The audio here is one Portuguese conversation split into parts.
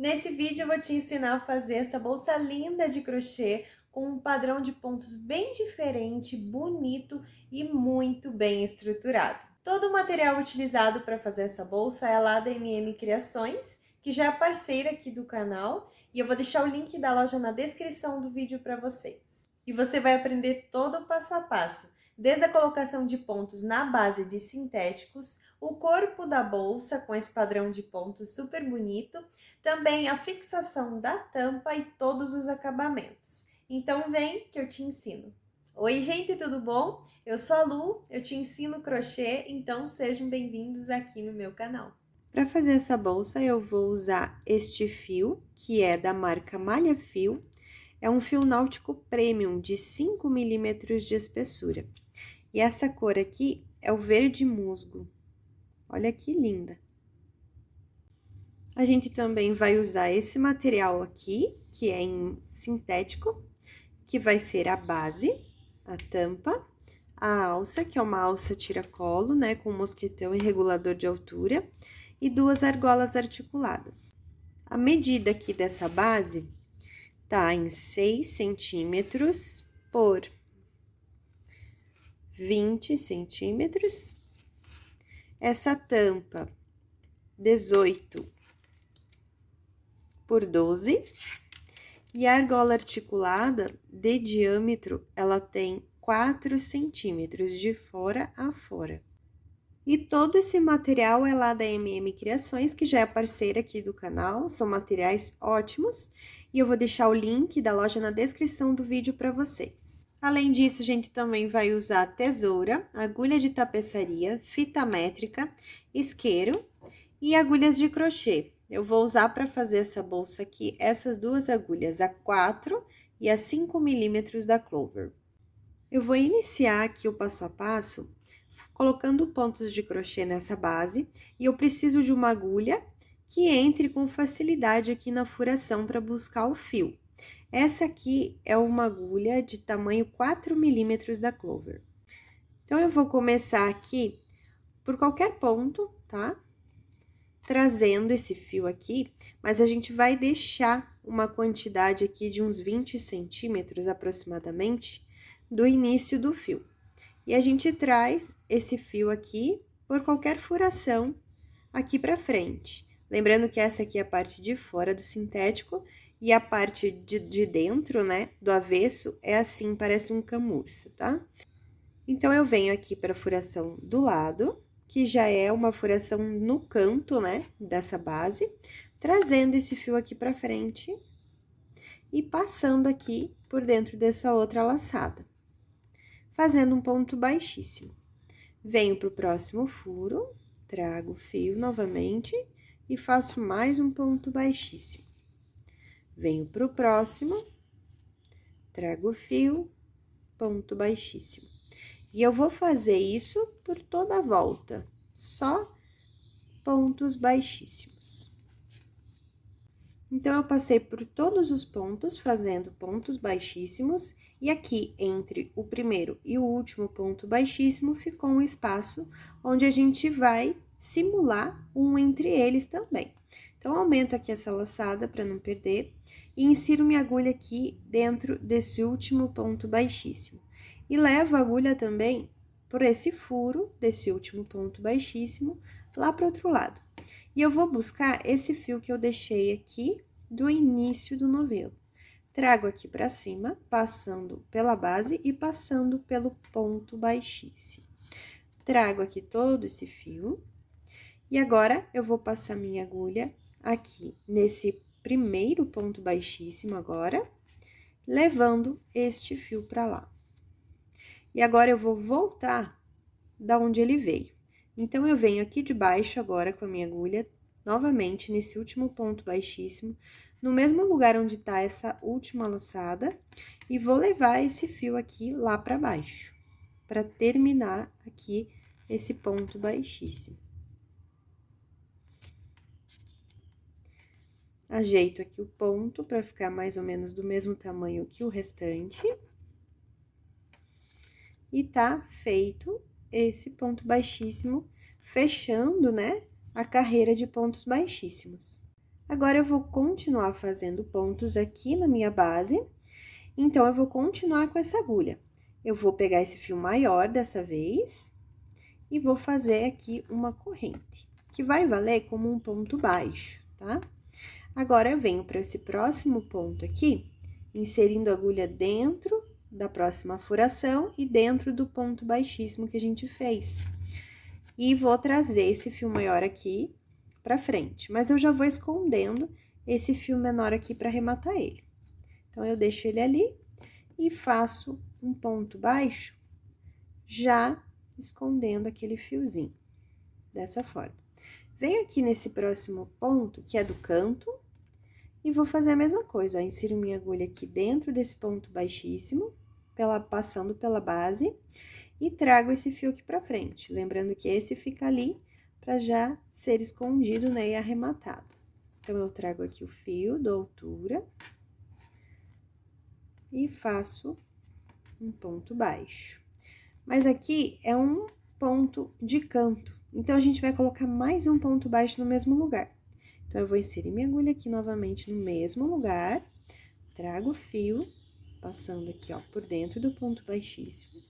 Nesse vídeo eu vou te ensinar a fazer essa bolsa linda de crochê com um padrão de pontos bem diferente, bonito e muito bem estruturado. Todo o material utilizado para fazer essa bolsa é lá da MM Criações, que já é parceira aqui do canal, e eu vou deixar o link da loja na descrição do vídeo para vocês. E você vai aprender todo o passo a passo, desde a colocação de pontos na base de sintéticos, o corpo da bolsa com esse padrão de pontos super bonito, também a fixação da tampa e todos os acabamentos. Então vem que eu te ensino. Oi gente, tudo bom? Eu sou a Lu, eu te ensino crochê, então sejam bem-vindos aqui no meu canal. Para fazer essa bolsa eu vou usar este fio, que é da marca Malha Fio. É um fio náutico premium de 5 milímetros de espessura. E essa cor aqui é o verde musgo. Olha que linda! A gente também vai usar esse material aqui, que é em sintético, que vai ser a base, a tampa, a alça, que é uma alça tiracolo, né, com mosquetão e regulador de altura, e 2 argolas articuladas. A medida aqui dessa base tá em 6 centímetros por 20 centímetros. Essa tampa, 18 por 12, e a argola articulada de diâmetro, ela tem 4 centímetros de fora a fora. E todo esse material é lá da MM Criações, que já é parceira aqui do canal, são materiais ótimos, e eu vou deixar o link da loja na descrição do vídeo para vocês. Além disso, a gente também vai usar tesoura, agulha de tapeçaria, fita métrica, isqueiro e agulhas de crochê. Eu vou usar para fazer essa bolsa aqui, essas duas agulhas, a 4 e a 5 milímetros da Clover. Eu vou iniciar aqui o passo a passo, colocando pontos de crochê nessa base, e eu preciso de uma agulha que entre com facilidade aqui na furação para buscar o fio. Essa aqui é uma agulha de tamanho 4 milímetros da Clover. Então, eu vou começar aqui por qualquer ponto, tá? Trazendo esse fio aqui, mas a gente vai deixar uma quantidade aqui de uns 20 centímetros aproximadamente do início do fio. E a gente traz esse fio aqui por qualquer furação aqui pra frente. Lembrando que essa aqui é a parte de fora do sintético e a parte de dentro, né, do avesso, é assim, parece um camurça, tá? Então, eu venho aqui pra furação do lado, que já é uma furação no canto, né, dessa base, trazendo esse fio aqui pra frente e passando aqui por dentro dessa outra laçada, fazendo um ponto baixíssimo. Venho pro próximo furo, trago o fio novamente e faço mais um ponto baixíssimo. Venho pro próximo, trago o fio, ponto baixíssimo. E eu vou fazer isso por toda a volta, só pontos baixíssimos. Então, eu passei por todos os pontos, fazendo pontos baixíssimos, e aqui, entre o primeiro e o último ponto baixíssimo, ficou um espaço onde a gente vai simular um entre eles também. Então, aumento aqui essa laçada para não perder, e insiro minha agulha aqui dentro desse último ponto baixíssimo. E levo a agulha também por esse furo desse último ponto baixíssimo, lá para o outro lado. E eu vou buscar esse fio que eu deixei aqui do início do novelo. Trago aqui para cima, passando pela base e passando pelo ponto baixíssimo. Trago aqui todo esse fio. E agora, eu vou passar minha agulha aqui nesse primeiro ponto baixíssimo agora, levando este fio para lá. E agora, eu vou voltar da onde ele veio. Então, eu venho aqui de baixo agora com a minha agulha, novamente nesse último ponto baixíssimo, no mesmo lugar onde tá essa última laçada, e vou levar esse fio aqui lá pra baixo, pra terminar aqui esse ponto baixíssimo. Ajeito aqui o ponto pra ficar mais ou menos do mesmo tamanho que o restante. E tá feito esse ponto baixíssimo, fechando, né, a carreira de pontos baixíssimos. Agora, eu vou continuar fazendo pontos aqui na minha base, então, eu vou continuar com essa agulha. Eu vou pegar esse fio maior dessa vez e vou fazer aqui uma corrente, que vai valer como um ponto baixo, tá? Agora, eu venho para esse próximo ponto aqui, inserindo a agulha dentro da próxima furação e dentro do ponto baixíssimo que a gente fez. E vou trazer esse fio maior aqui pra frente, mas eu já vou escondendo esse fio menor aqui para arrematar ele. Então, eu deixo ele ali e faço um ponto baixo, já escondendo aquele fiozinho, dessa forma. Venho aqui nesse próximo ponto, que é do canto, e vou fazer a mesma coisa, ó, insiro minha agulha aqui dentro desse ponto baixíssimo, passando pela base, e trago esse fio aqui pra frente, lembrando que esse fica ali pra já ser escondido, né, e arrematado. Então, eu trago aqui o fio, dou altura e faço um ponto baixo. Mas aqui é um ponto de canto, então, a gente vai colocar mais um ponto baixo no mesmo lugar. Então, eu vou inserir minha agulha aqui novamente no mesmo lugar, trago o fio, passando aqui, ó, por dentro do ponto baixíssimo,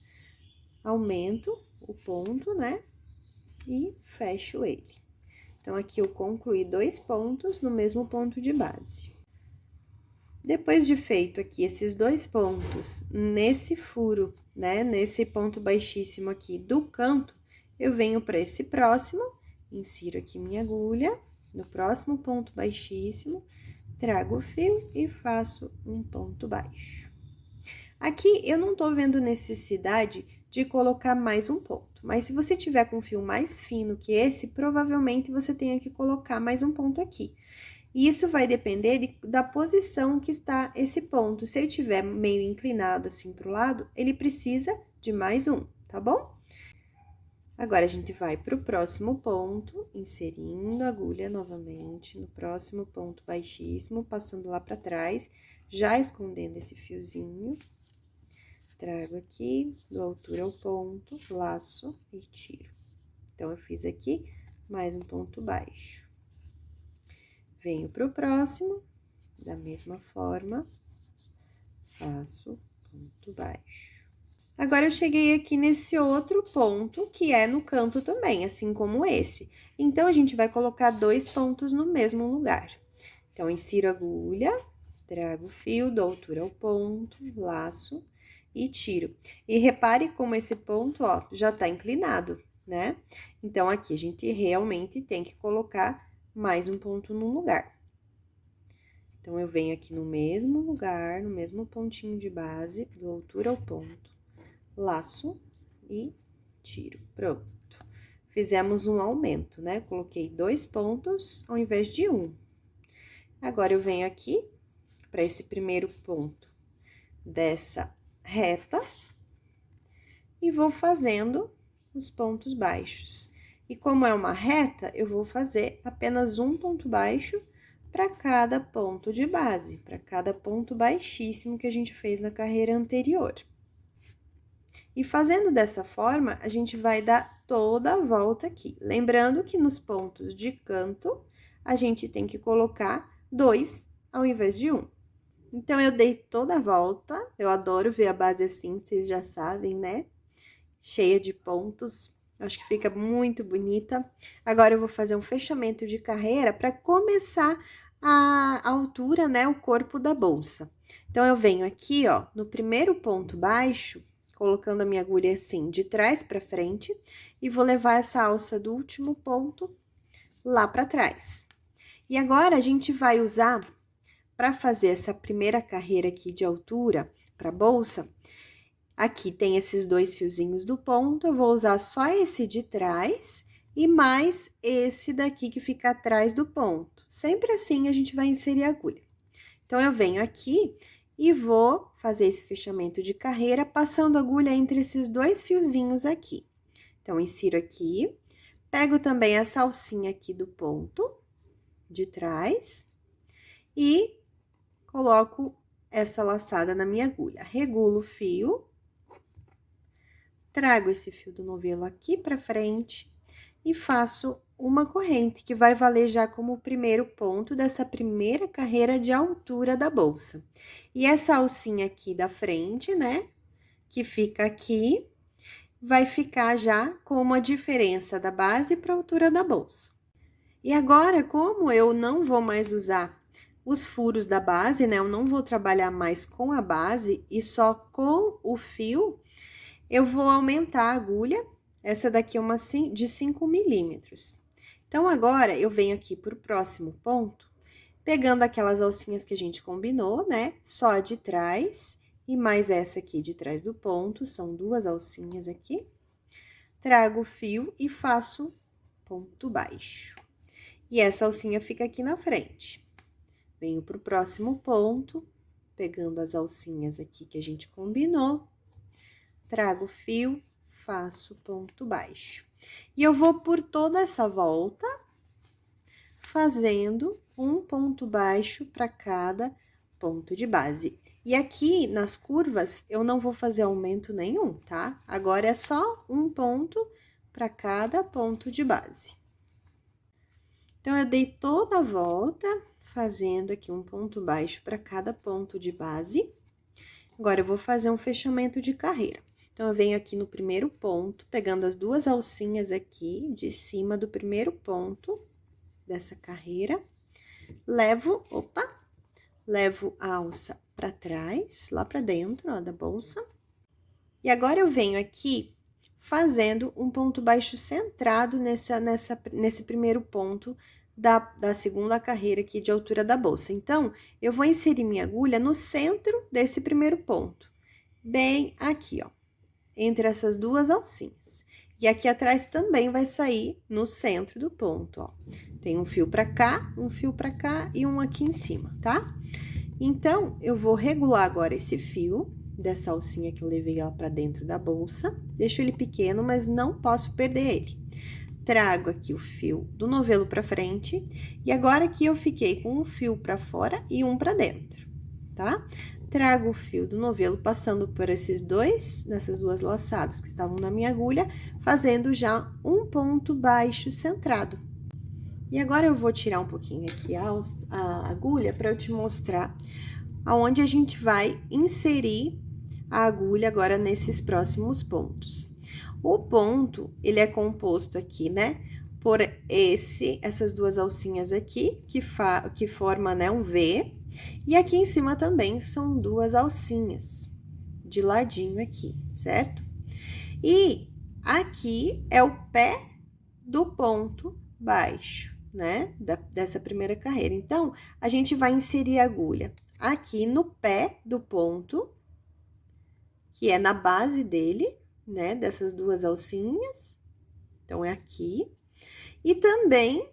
aumento o ponto, né, e fecho ele. Então, aqui eu concluí 2 pontos no mesmo ponto de base. Depois de feito aqui esses 2 pontos nesse furo, né, nesse ponto baixíssimo aqui do canto, eu venho para esse próximo, insiro aqui minha agulha, no próximo ponto baixíssimo, trago o fio e faço um ponto baixo. Aqui, eu não tô vendo necessidade de colocar mais um ponto, mas se você tiver com um fio mais fino que esse, provavelmente você tenha que colocar mais um ponto aqui. E isso vai depender da posição que está esse ponto. Se ele estiver meio inclinado assim pro lado, ele precisa de mais um, tá bom? Agora, a gente vai pro próximo ponto, inserindo a agulha novamente no próximo ponto baixíssimo, passando lá pra trás, já escondendo esse fiozinho. Trago aqui, dou altura ao ponto, laço e tiro. Então, eu fiz aqui mais um ponto baixo. Venho pro próximo, da mesma forma, faço ponto baixo. Agora, eu cheguei aqui nesse outro ponto, que é no canto também, assim como esse. Então, a gente vai colocar 2 pontos no mesmo lugar. Então, insiro a agulha, trago o fio, dou altura ao ponto, laço e tiro. E repare como esse ponto, ó, já tá inclinado, né? Então, aqui a gente realmente tem que colocar mais um ponto no lugar. Então, eu venho aqui no mesmo lugar, no mesmo pontinho de base, dou altura ao ponto, laço e tiro. Pronto. Fizemos um aumento, né? Coloquei 2 pontos ao invés de 1. Agora, eu venho aqui para esse primeiro ponto dessa reta e vou fazendo os pontos baixos. E como é uma reta, eu vou fazer apenas um ponto baixo para cada ponto de base, para cada ponto baixíssimo que a gente fez na carreira anterior. E fazendo dessa forma, a gente vai dar toda a volta aqui. Lembrando que nos pontos de canto, a gente tem que colocar 2 ao invés de 1. Então, eu dei toda a volta, eu adoro ver a base assim, vocês já sabem, né? Cheia de pontos, acho que fica muito bonita. Agora, eu vou fazer um fechamento de carreira para começar a altura, né? O corpo da bolsa. Então, eu venho aqui, ó, no primeiro ponto baixo, colocando a minha agulha assim, de trás para frente, e vou levar essa alça do último ponto lá para trás. E agora, a gente vai usar... Para fazer essa primeira carreira aqui de altura para bolsa, aqui tem esses 2 fiozinhos do ponto, eu vou usar só esse de trás e mais esse daqui que fica atrás do ponto. Sempre assim, a gente vai inserir a agulha. Então, eu venho aqui e vou fazer esse fechamento de carreira, passando a agulha entre esses 2 fiozinhos aqui. Então, insiro aqui, pego também essa alcinha aqui do ponto de trás e coloco essa laçada na minha agulha, regulo o fio, trago esse fio do novelo aqui pra frente e faço uma corrente, que vai valer já como o primeiro ponto dessa primeira carreira de altura da bolsa. E essa alcinha aqui da frente, né, que fica aqui, vai ficar já com uma diferença da base para a altura da bolsa. E agora, como eu não vou mais usar os furos da base, né, eu não vou trabalhar mais com a base e só com o fio, eu vou aumentar a agulha, essa daqui é uma de 5 milímetros. Então, agora, eu venho aqui para o próximo ponto, pegando aquelas alcinhas que a gente combinou, né? Só de trás e mais essa aqui de trás do ponto, são 2 alcinhas aqui. Trago o fio e faço ponto baixo. E essa alcinha fica aqui na frente. Venho pro próximo ponto, pegando as alcinhas aqui que a gente combinou. Trago o fio, faço ponto baixo. E eu vou por toda essa volta, fazendo um ponto baixo para cada ponto de base. E aqui, nas curvas, eu não vou fazer aumento nenhum, tá? Agora, é só um ponto para cada ponto de base. Então, eu dei toda a volta, fazendo aqui um ponto baixo para cada ponto de base. Agora, eu vou fazer um fechamento de carreira. Então, eu venho aqui no primeiro ponto, pegando as 2 alcinhas aqui de cima do primeiro ponto dessa carreira, levo a alça para trás, lá para dentro, ó, da bolsa. E agora, eu venho aqui fazendo um ponto baixo centrado nesse primeiro ponto da segunda carreira aqui de altura da bolsa. Então, eu vou inserir minha agulha no centro desse primeiro ponto, bem aqui, ó, entre essas 2 alcinhas. E aqui atrás também vai sair no centro do ponto, ó. Tem um fio pra cá e um aqui em cima, tá? Então, eu vou regular agora esse fio dessa alcinha que eu levei ela pra dentro da bolsa. Deixo ele pequeno, mas não posso perder ele. Trago aqui o fio do novelo pra frente. E agora aqui eu fiquei com um fio pra fora e um pra dentro, tá? Trago o fio do novelo passando por nessas 2 laçadas que estavam na minha agulha, fazendo já um ponto baixo centrado. E agora eu vou tirar um pouquinho aqui a agulha para eu te mostrar aonde a gente vai inserir a agulha agora nesses próximos pontos. O ponto, ele é composto aqui, né, por essas 2 alcinhas aqui, que forma, né, um V, e aqui em cima também são 2 alcinhas, de ladinho aqui, certo? E aqui é o pé do ponto baixo, né, dessa primeira carreira. Então, a gente vai inserir a agulha aqui no pé do ponto, que é na base dele, né, dessas 2 alcinhas. Então, é aqui. E também,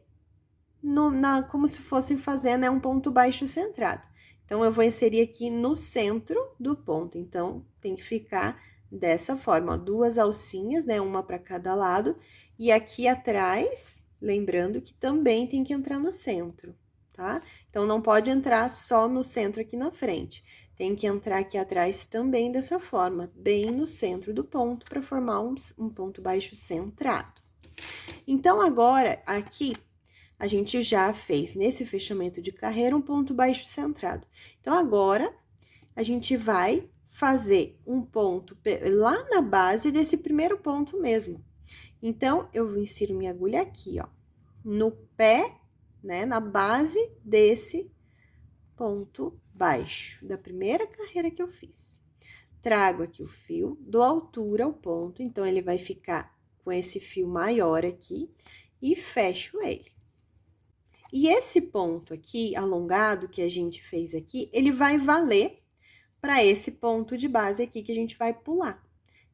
como se fossem fazendo, né, um ponto baixo centrado. Então, eu vou inserir aqui no centro do ponto. Então, tem que ficar dessa forma, ó, 2 alcinhas, né, uma para cada lado. E aqui atrás, lembrando que também tem que entrar no centro, tá? Então, não pode entrar só no centro aqui na frente. Tem que entrar aqui atrás também dessa forma, bem no centro do ponto, para formar um ponto baixo centrado. Então, agora, aqui, a gente já fez, nesse fechamento de carreira, um ponto baixo centrado. Então, agora, a gente vai fazer um ponto lá na base desse primeiro ponto mesmo. Então, eu insiro minha agulha aqui, ó, no pé, né, na base desse ponto baixo, da primeira carreira que eu fiz. Trago aqui o fio, dou altura ao ponto, então, ele vai ficar com esse fio maior aqui e fecho ele. E esse ponto aqui, alongado, que a gente fez aqui, ele vai valer para esse ponto de base aqui que a gente vai pular.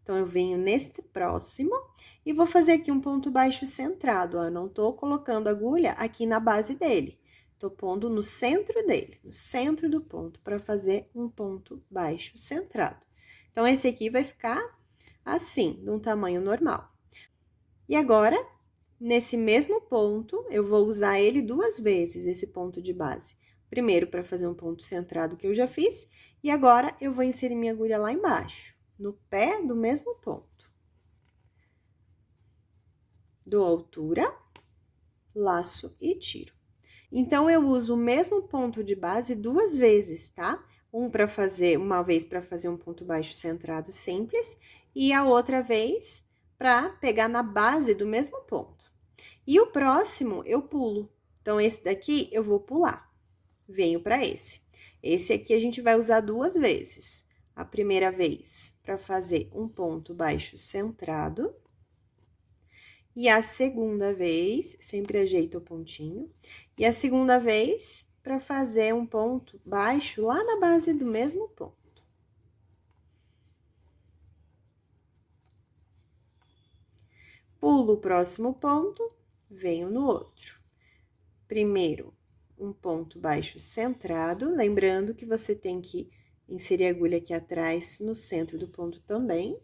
Então, eu venho nesse próximo e vou fazer aqui um ponto baixo centrado, ó. Eu não tô colocando a agulha aqui na base dele. Tô pondo no centro dele, no centro do ponto, para fazer um ponto baixo centrado. Então, esse aqui vai ficar assim, de um tamanho normal. E agora, nesse mesmo ponto, eu vou usar ele 2 vezes, esse ponto de base. Primeiro, para fazer um ponto centrado que eu já fiz, e agora, eu vou inserir minha agulha lá embaixo, no pé do mesmo ponto. Dou altura, laço e tiro. Então, eu uso o mesmo ponto de base 2 vezes, tá? Uma vez para fazer um ponto baixo centrado simples e a outra vez para pegar na base do mesmo ponto. E o próximo eu pulo. Então, esse daqui eu vou pular. Venho para esse. Esse aqui a gente vai usar 2 vezes. A primeira vez para fazer um ponto baixo centrado. E a segunda vez, sempre ajeito o pontinho. E a segunda vez para fazer um ponto baixo lá na base do mesmo ponto. Pulo o próximo ponto, venho no outro. Primeiro, um ponto baixo centrado, lembrando que você tem que inserir a agulha aqui atrás no centro do ponto também.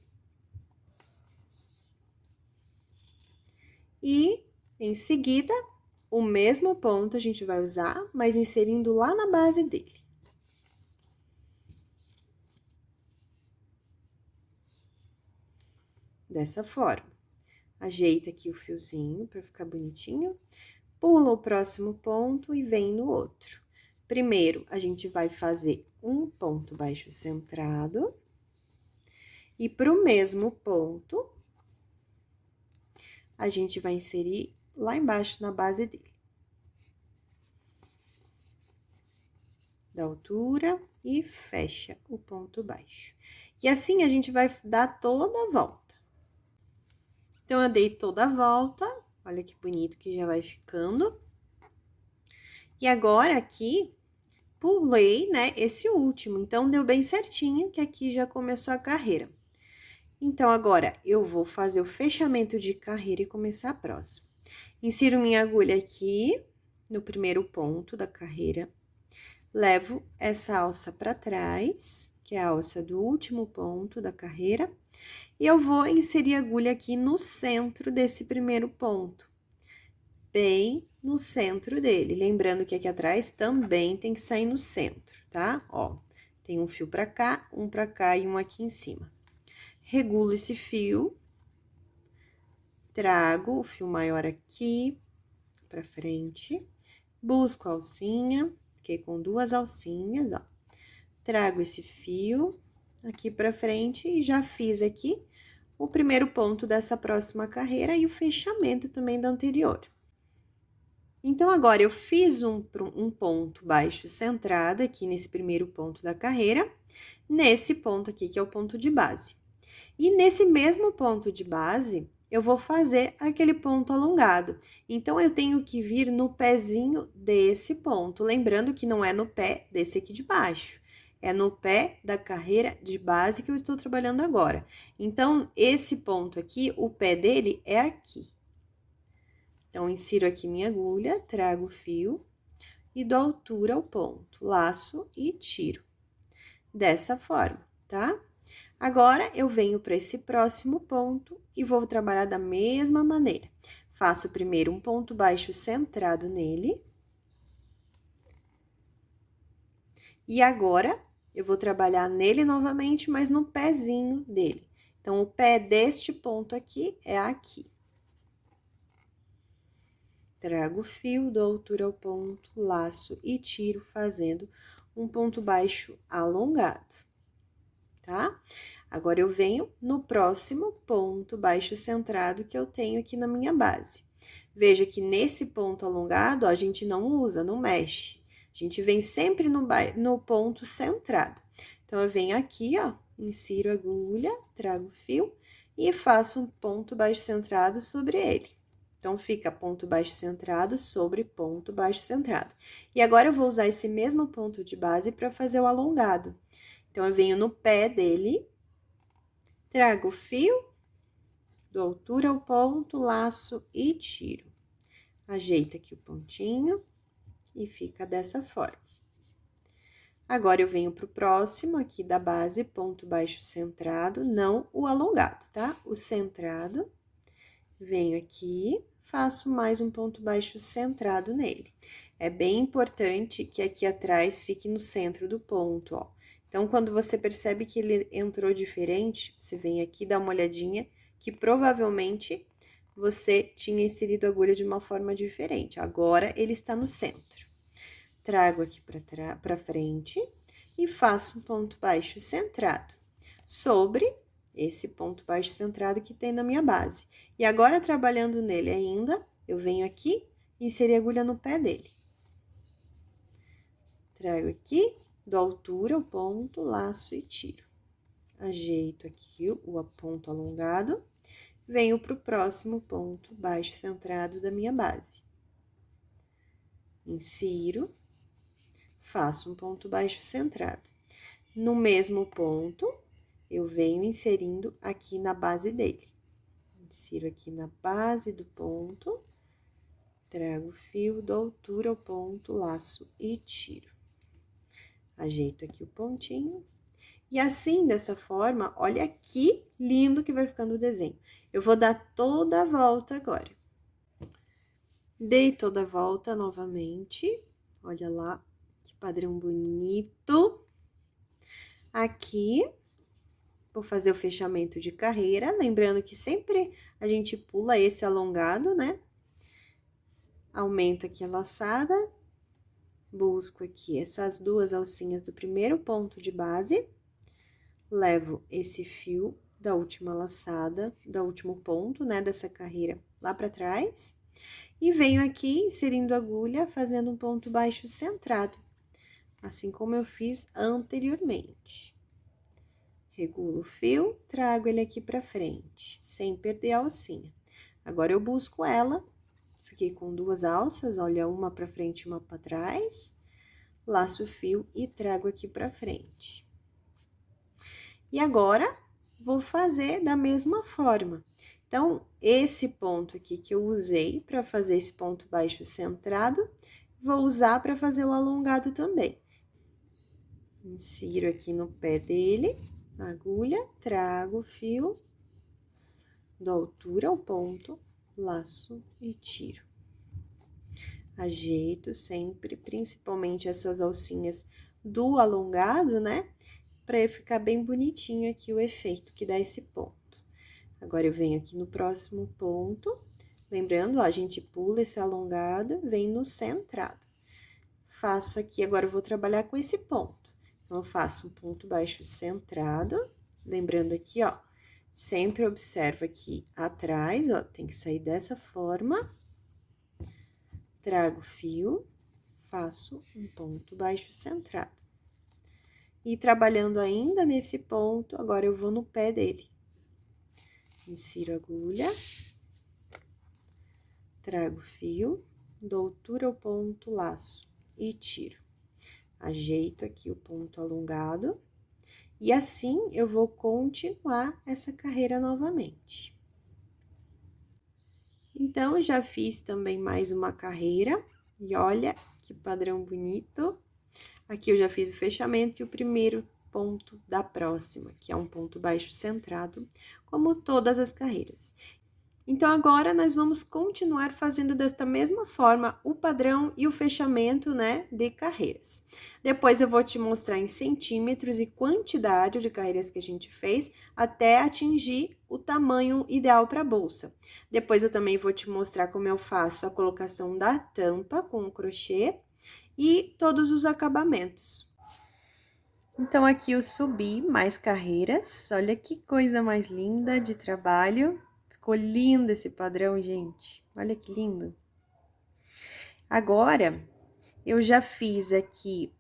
E, em seguida, o mesmo ponto a gente vai usar, mas inserindo lá na base dele. Dessa forma. Ajeita aqui o fiozinho para ficar bonitinho. Pula o próximo ponto e vem no outro. Primeiro, a gente vai fazer um ponto baixo centrado. E pro mesmo ponto, a gente vai inserir lá embaixo na base dele. Da altura e fecha o ponto baixo. E assim a gente vai dar toda a volta. Então, eu dei toda a volta, olha que bonito que já vai ficando. E agora aqui, pulei, né, esse último, então deu bem certinho que aqui já começou a carreira. Então, agora, eu vou fazer o fechamento de carreira e começar a próxima. Insiro minha agulha aqui, no primeiro ponto da carreira. Levo essa alça para trás, que é a alça do último ponto da carreira. E eu vou inserir a agulha aqui no centro desse primeiro ponto. Bem no centro dele. Lembrando que aqui atrás também tem que sair no centro, tá? Ó, tem um fio para cá e um aqui em cima. Regulo esse fio, trago o fio maior aqui pra frente, busco a alcinha, fiquei com 2 alcinhas, ó. Trago esse fio aqui pra frente e já fiz aqui o primeiro ponto dessa próxima carreira e o fechamento também da anterior. Então, agora, eu fiz um ponto baixo centrado aqui nesse primeiro ponto da carreira, nesse ponto aqui, que é o ponto de base. E nesse mesmo ponto de base, eu vou fazer aquele ponto alongado. Então, eu tenho que vir no pezinho desse ponto, lembrando que não é no pé desse aqui de baixo, é no pé da carreira de base que eu estou trabalhando agora. Então, esse ponto aqui, o pé dele é aqui. Então, insiro aqui minha agulha, trago o fio e dou altura ao ponto, laço e tiro. Dessa forma, tá? Agora, eu venho para esse próximo ponto e vou trabalhar da mesma maneira. Faço primeiro um ponto baixo centrado nele. E agora, eu vou trabalhar nele novamente, mas no pezinho dele. Então, o pé deste ponto aqui é aqui. Trago o fio, dou altura ao ponto, laço e tiro, fazendo um ponto baixo alongado, tá? Agora, eu venho no próximo ponto baixo centrado que eu tenho aqui na minha base. Veja que nesse ponto alongado, ó, a gente não usa, não mexe. A gente vem sempre no ponto centrado. Então, eu venho aqui, ó, insiro a agulha, trago o fio e faço um ponto baixo centrado sobre ele. Então, fica ponto baixo centrado sobre ponto baixo centrado. E agora, eu vou usar esse mesmo ponto de base para fazer o alongado. Então, eu venho no pé dele, trago o fio, dou altura ao ponto, laço e tiro. Ajeito aqui o pontinho e fica dessa forma. Agora, eu venho pro próximo aqui da base, ponto baixo centrado, não o alongado, tá? O centrado. Venho aqui, faço mais um ponto baixo centrado nele. É bem importante que aqui atrás fique no centro do ponto, ó. Então, quando você percebe que ele entrou diferente, você vem aqui, dá uma olhadinha, que provavelmente você tinha inserido a agulha de uma forma diferente. Agora, ele está no centro. Trago aqui para frente e faço um ponto baixo centrado sobre esse ponto baixo centrado que tem na minha base. E agora, trabalhando nele ainda, eu venho aqui e inserir a agulha no pé dele. Trago aqui, dou altura, o ponto, laço e tiro. Ajeito aqui o ponto alongado, venho para o próximo ponto baixo centrado da minha base. Insiro, faço um ponto baixo centrado. No mesmo ponto, eu venho inserindo aqui na base dele. Insiro aqui na base do ponto, trago o fio, dou altura ao ponto, laço e tiro. Ajeito aqui o pontinho. E assim, dessa forma, olha que lindo que vai ficando o desenho. Eu vou dar toda a volta agora. Dei toda a volta novamente. Olha lá, que padrão bonito. Aqui, vou fazer o fechamento de carreira. Lembrando que sempre a gente pula esse alongado, né? Aumento aqui a laçada. Busco aqui essas duas alcinhas do primeiro ponto de base. Levo esse fio da última laçada, do último ponto, né, dessa carreira lá pra trás. E venho aqui inserindo a agulha, fazendo um ponto baixo centrado, assim como eu fiz anteriormente. Regulo o fio, trago ele aqui pra frente, sem perder a alcinha. Agora, eu busco ela, fiquei com duas alças, olha, uma pra frente e uma pra trás. Laço o fio e trago aqui pra frente. E agora, vou fazer da mesma forma. Então, esse ponto aqui que eu usei para fazer esse ponto baixo centrado, vou usar para fazer o alongado também. Insiro aqui no pé dele, a agulha, trago o fio, dou altura ao ponto, laço e tiro. Ajeito sempre, principalmente essas alcinhas do alongado, né? Para ficar bem bonitinho aqui o efeito que dá esse ponto. Agora, eu venho aqui no próximo ponto, lembrando, ó, a gente pula esse alongado, vem no centrado. Faço aqui, agora eu vou trabalhar com esse ponto. Então, eu faço um ponto baixo centrado, lembrando aqui, ó, sempre observa aqui atrás, ó, tem que sair dessa forma. Trago o fio, faço um ponto baixo centrado. E trabalhando ainda nesse ponto, agora eu vou no pé dele. Insiro a agulha, trago o fio, dou altura ao ponto, laço e tiro. Ajeito aqui o ponto alongado, e assim eu vou continuar essa carreira novamente. Então, já fiz também mais uma carreira, e olha que padrão bonito. Aqui eu já fiz o fechamento e o primeiro ponto da próxima, que é um ponto baixo centrado, como todas as carreiras. Então, agora, nós vamos continuar fazendo desta mesma forma o padrão e o fechamento, né, de carreiras. Depois, eu vou te mostrar em centímetros e quantidade de carreiras que a gente fez até atingir o tamanho ideal para a bolsa. Depois, eu também vou te mostrar como eu faço a colocação da tampa com o crochê e todos os acabamentos. Então, aqui eu subi mais carreiras, olha que coisa mais linda de trabalho. Ficou lindo esse padrão, gente, olha que lindo. Agora, eu já fiz aqui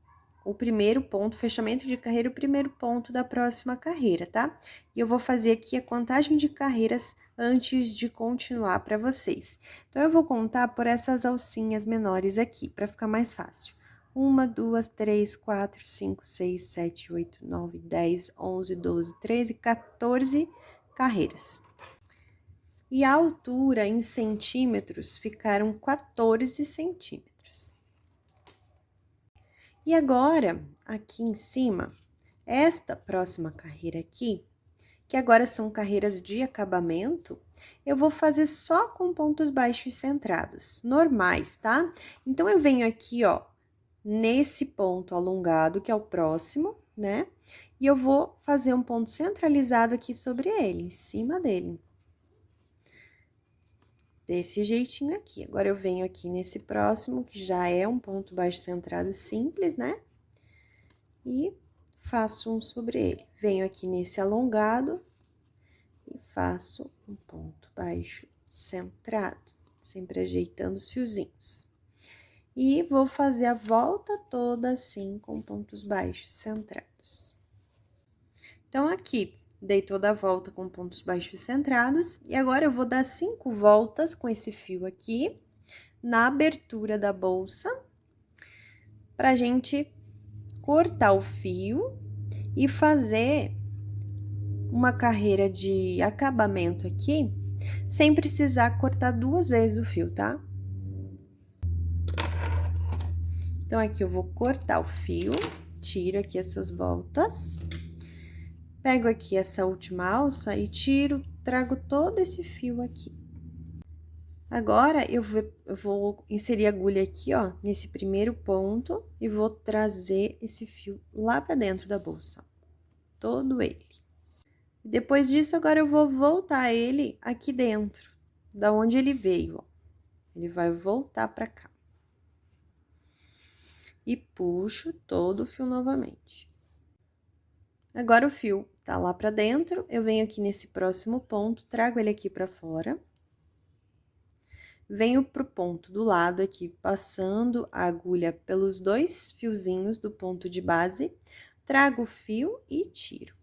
o primeiro ponto, fechamento de carreira, o primeiro ponto da próxima carreira, tá? E eu vou fazer aqui a contagem de carreiras antes de continuar para vocês. Então, eu vou contar por essas alcinhas menores aqui, para ficar mais fácil. 1, 2, 3, 4, 5, 6, 7, 8, 9, 10, 11, 12, 13, 14 carreiras. E a altura em centímetros ficaram 14 centímetros. E agora, aqui em cima, esta próxima carreira aqui, que agora são carreiras de acabamento, eu vou fazer só com pontos baixos centrados, normais, tá? Então, eu venho aqui, ó, nesse ponto alongado, que é o próximo, né? E eu vou fazer um ponto centralizado aqui sobre ele, em cima dele. desse jeitinho aqui. Agora, eu venho aqui nesse próximo, que já é um ponto baixo centrado simples, né? E faço um sobre ele. Venho aqui nesse alongado e faço um ponto baixo centrado, sempre ajeitando os fiozinhos. E vou fazer a volta toda assim, com pontos baixos centrados. Então, aqui, dei toda a volta com pontos baixos centrados, e agora eu vou dar 5 voltas com esse fio aqui, na abertura da bolsa, pra gente cortar o fio e fazer uma carreira de acabamento aqui, sem precisar cortar 2 vezes o fio, tá? Então, aqui eu vou cortar o fio, tiro aqui essas voltas, pego aqui essa última alça e tiro, trago todo esse fio aqui. Agora, eu vou inserir a agulha aqui, ó, nesse primeiro ponto, e vou trazer esse fio lá pra dentro da bolsa, ó, todo ele. Depois disso, agora eu vou voltar ele aqui dentro, da onde ele veio, ó. Ele vai voltar pra cá. E puxo todo o fio novamente. Agora, o fio tá lá pra dentro, eu venho aqui nesse próximo ponto, trago ele aqui pra fora. Venho pro ponto do lado aqui, passando a agulha pelos 2 fiozinhos do ponto de base, trago o fio e tiro.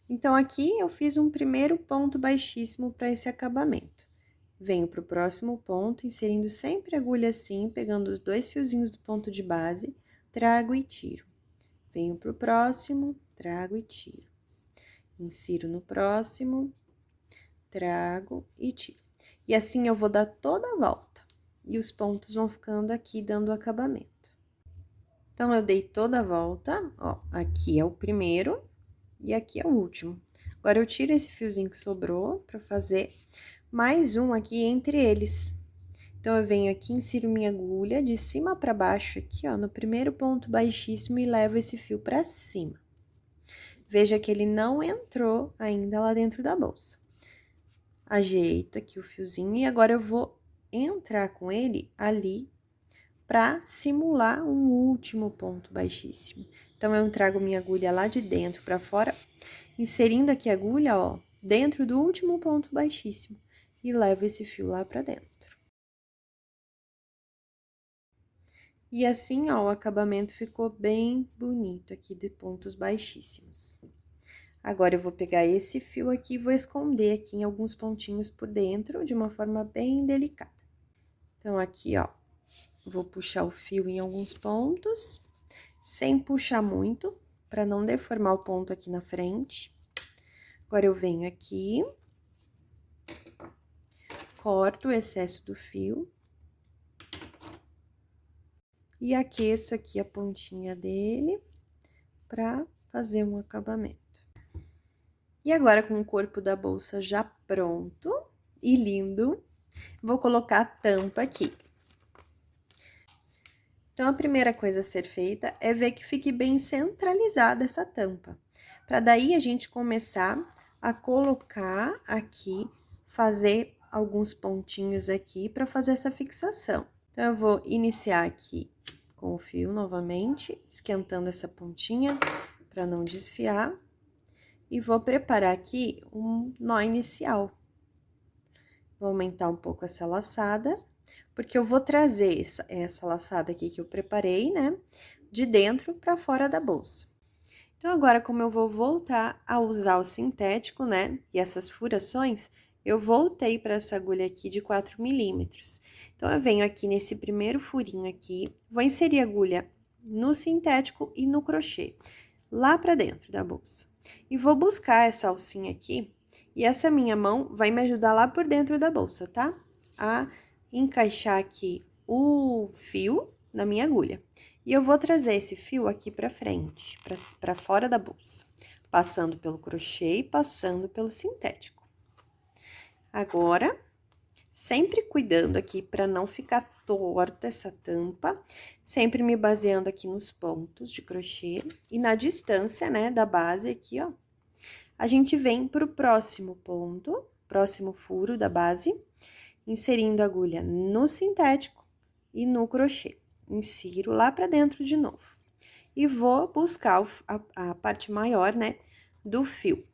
Então, aqui eu fiz um primeiro ponto baixíssimo para esse acabamento. Venho pro próximo ponto, inserindo sempre a agulha assim, pegando os 2 fiozinhos do ponto de base, trago e tiro. Venho pro próximo, trago e tiro. Insiro no próximo, trago e tiro. E assim eu vou dar toda a volta. E os pontos vão ficando aqui dando acabamento. Então, eu dei toda a volta, ó, aqui é o primeiro e aqui é o último. Agora, eu tiro esse fiozinho que sobrou pra fazer mais um aqui entre eles. Então, eu venho aqui, insiro minha agulha de cima pra baixo aqui, ó, no primeiro ponto baixíssimo e levo esse fio pra cima. Veja que ele não entrou ainda lá dentro da bolsa. Ajeito aqui o fiozinho e agora eu vou entrar com ele ali pra simular um último ponto baixíssimo. Então, eu trago minha agulha lá de dentro pra fora, inserindo aqui a agulha, ó, dentro do último ponto baixíssimo e levo esse fio lá pra dentro. E assim, ó, o acabamento ficou bem bonito aqui de pontos baixíssimos. Agora, eu vou pegar esse fio aqui e vou esconder aqui em alguns pontinhos por dentro, de uma forma bem delicada. Então, aqui, ó, vou puxar o fio em alguns pontos, sem puxar muito, para não deformar o ponto aqui na frente. Agora, eu venho aqui, corto o excesso do fio. E aqueço aqui a pontinha dele, para fazer um acabamento. E agora, com o corpo da bolsa já pronto e lindo, vou colocar a tampa aqui. Então, a primeira coisa a ser feita é ver que fique bem centralizada essa tampa. Para daí a gente começar a colocar aqui, fazer alguns pontinhos aqui para fazer essa fixação. Então, eu vou iniciar aqui com o fio novamente, esquentando essa pontinha para não desfiar. E vou preparar aqui um nó inicial. Vou aumentar um pouco essa laçada, porque eu vou trazer essa laçada aqui que eu preparei, né, de dentro para fora da bolsa. Então, agora, como eu vou voltar a usar o sintético, né, e essas furações, eu voltei para essa agulha aqui de 4 milímetros. Então, eu venho aqui nesse primeiro furinho aqui, vou inserir a agulha no sintético e no crochê, lá para dentro da bolsa. E vou buscar essa alcinha aqui, e essa minha mão vai me ajudar lá por dentro da bolsa, tá? A encaixar aqui o fio na minha agulha. E eu vou trazer esse fio aqui pra frente, pra fora da bolsa, passando pelo crochê e passando pelo sintético. Agora, sempre cuidando aqui pra não ficar torta essa tampa, sempre me baseando aqui nos pontos de crochê e na distância, né, da base aqui, ó. A gente vem pro próximo ponto, próximo furo da base, inserindo a agulha no sintético e no crochê. Insiro lá pra dentro de novo. E vou buscar a parte maior, né, do fio.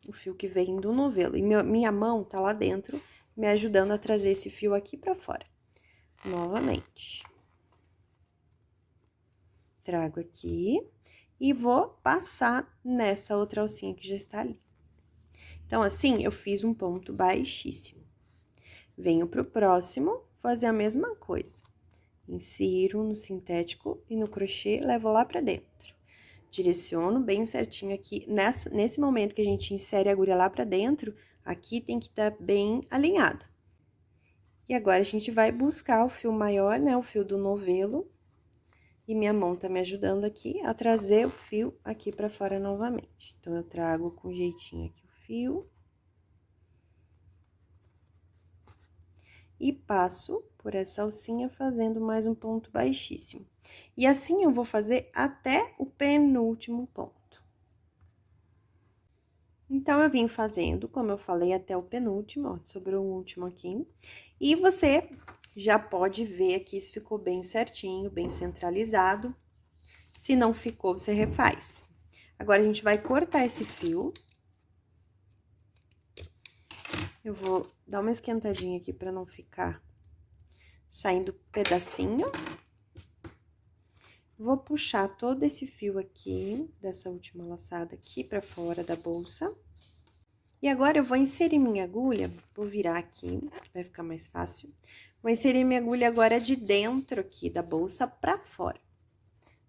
O fio que vem do novelo. E minha mão tá lá dentro, me ajudando a trazer esse fio aqui pra fora. Novamente. Trago aqui e vou passar nessa outra alcinha que já está ali. Então, assim, eu fiz um ponto baixíssimo. Venho pro próximo, fazer a mesma coisa. Insiro no sintético e no crochê, levo lá pra dentro. Direciono bem certinho aqui. Nesse momento que a gente insere a agulha lá pra dentro, aqui tem que estar bem alinhado. E agora, a gente vai buscar o fio maior, né, o fio do novelo. E minha mão tá me ajudando aqui a trazer o fio aqui pra fora novamente. Então, eu trago com jeitinho aqui o fio. E passo por essa alcinha fazendo mais um ponto baixíssimo. E assim eu vou fazer até o penúltimo ponto. Então, eu vim fazendo, como eu falei, até o penúltimo, ó, sobrou um último aqui. E você já pode ver aqui se ficou bem certinho, bem centralizado. Se não ficou, você refaz. Agora, a gente vai cortar esse fio. Eu vou dar uma esquentadinha aqui pra não ficar saindo pedacinho. Vou puxar todo esse fio aqui, dessa última laçada aqui pra fora da bolsa. E agora, eu vou inserir minha agulha, vou virar aqui, vai ficar mais fácil. Vou inserir minha agulha agora de dentro aqui da bolsa pra fora,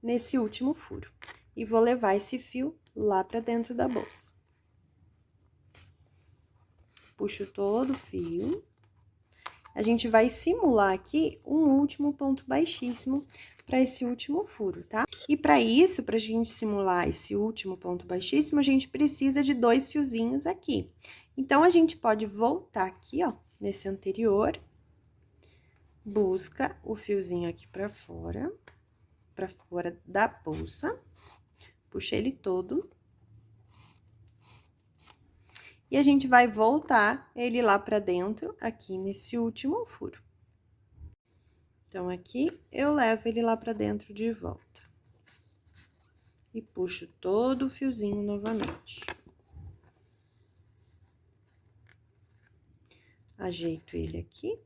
nesse último furo. E vou levar esse fio lá pra dentro da bolsa. Puxo todo o fio. A gente vai simular aqui um último ponto baixíssimo para esse último furo, tá? E para isso, pra gente simular esse último ponto baixíssimo, a gente precisa de 2 fiozinhos aqui. Então, a gente pode voltar aqui, ó, nesse anterior, busca o fiozinho aqui pra fora da bolsa, puxa ele todo. E a gente vai voltar ele lá pra dentro, aqui nesse último furo. Então, aqui, eu levo ele lá pra dentro de volta. E puxo todo o fiozinho novamente. Ajeito ele aqui.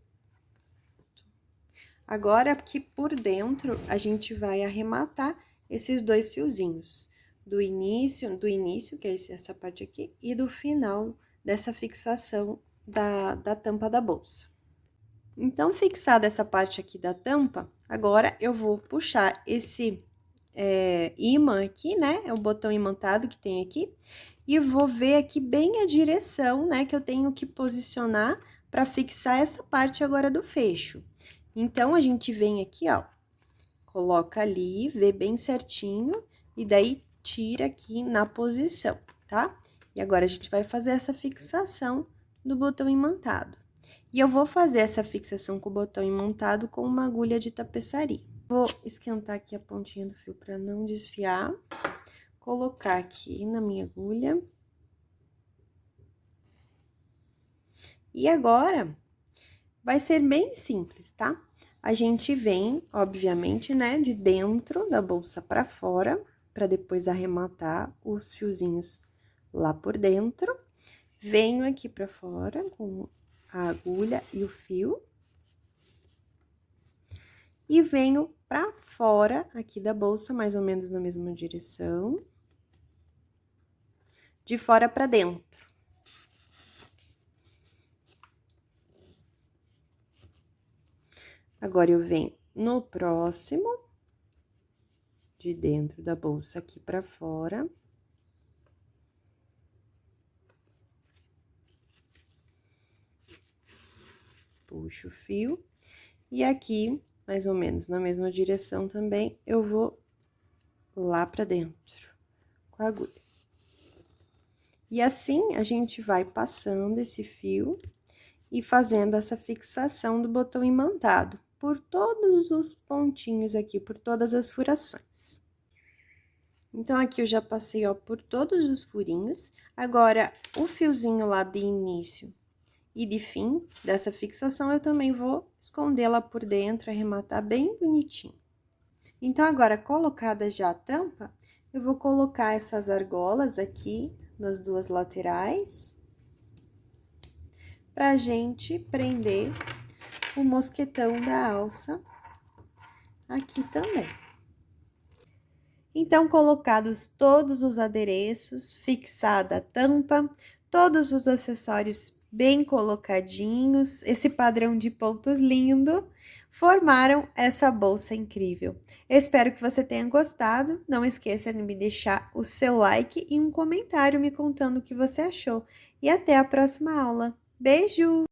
Agora, aqui por dentro, a gente vai arrematar esses 2 fiozinhos. Do início, que é essa parte aqui, e do final dessa fixação da tampa da bolsa. Então, fixada essa parte aqui da tampa, agora eu vou puxar esse imã aqui, né? É o botão imantado que tem aqui. E vou ver aqui bem a direção, né, que eu tenho que posicionar para fixar essa parte agora do fecho. Então, a gente vem aqui, ó, coloca ali, vê bem certinho, e daí tira aqui na posição, tá? E agora, a gente vai fazer essa fixação do botão imantado. E eu vou fazer essa fixação com o botão imantado com uma agulha de tapeçaria. Vou esquentar aqui a pontinha do fio para não desfiar. Colocar aqui na minha agulha. E agora, vai ser bem simples, tá? A gente vem, obviamente, né, de dentro da bolsa para fora, para depois arrematar os fiozinhos lá por dentro. Venho aqui para fora com a agulha e o fio. E venho pra fora aqui da bolsa, mais ou menos na mesma direção. De fora pra dentro. Agora, eu venho no próximo, de dentro da bolsa aqui pra fora. Puxo o fio. E aqui, mais ou menos na mesma direção também, eu vou lá pra dentro, com a agulha. E assim, a gente vai passando esse fio e fazendo essa fixação do botão imantado por todos os pontinhos aqui, por todas as furações. Então, aqui eu já passei, ó, por todos os furinhos. Agora, o fiozinho lá de início, E de fim dessa fixação, eu também vou escondê-la por dentro, arrematar bem bonitinho. Então, agora, colocada já a tampa, eu vou colocar essas argolas aqui nas duas laterais, pra gente prender o mosquetão da alça aqui também. Então, colocados todos os adereços, fixada a tampa, todos os acessórios bem colocadinhos, esse padrão de pontos lindo, formaram essa bolsa incrível. Eu espero que você tenha gostado. Não esqueça de me deixar o seu like e um comentário me contando o que você achou. E até a próxima aula. Beijo!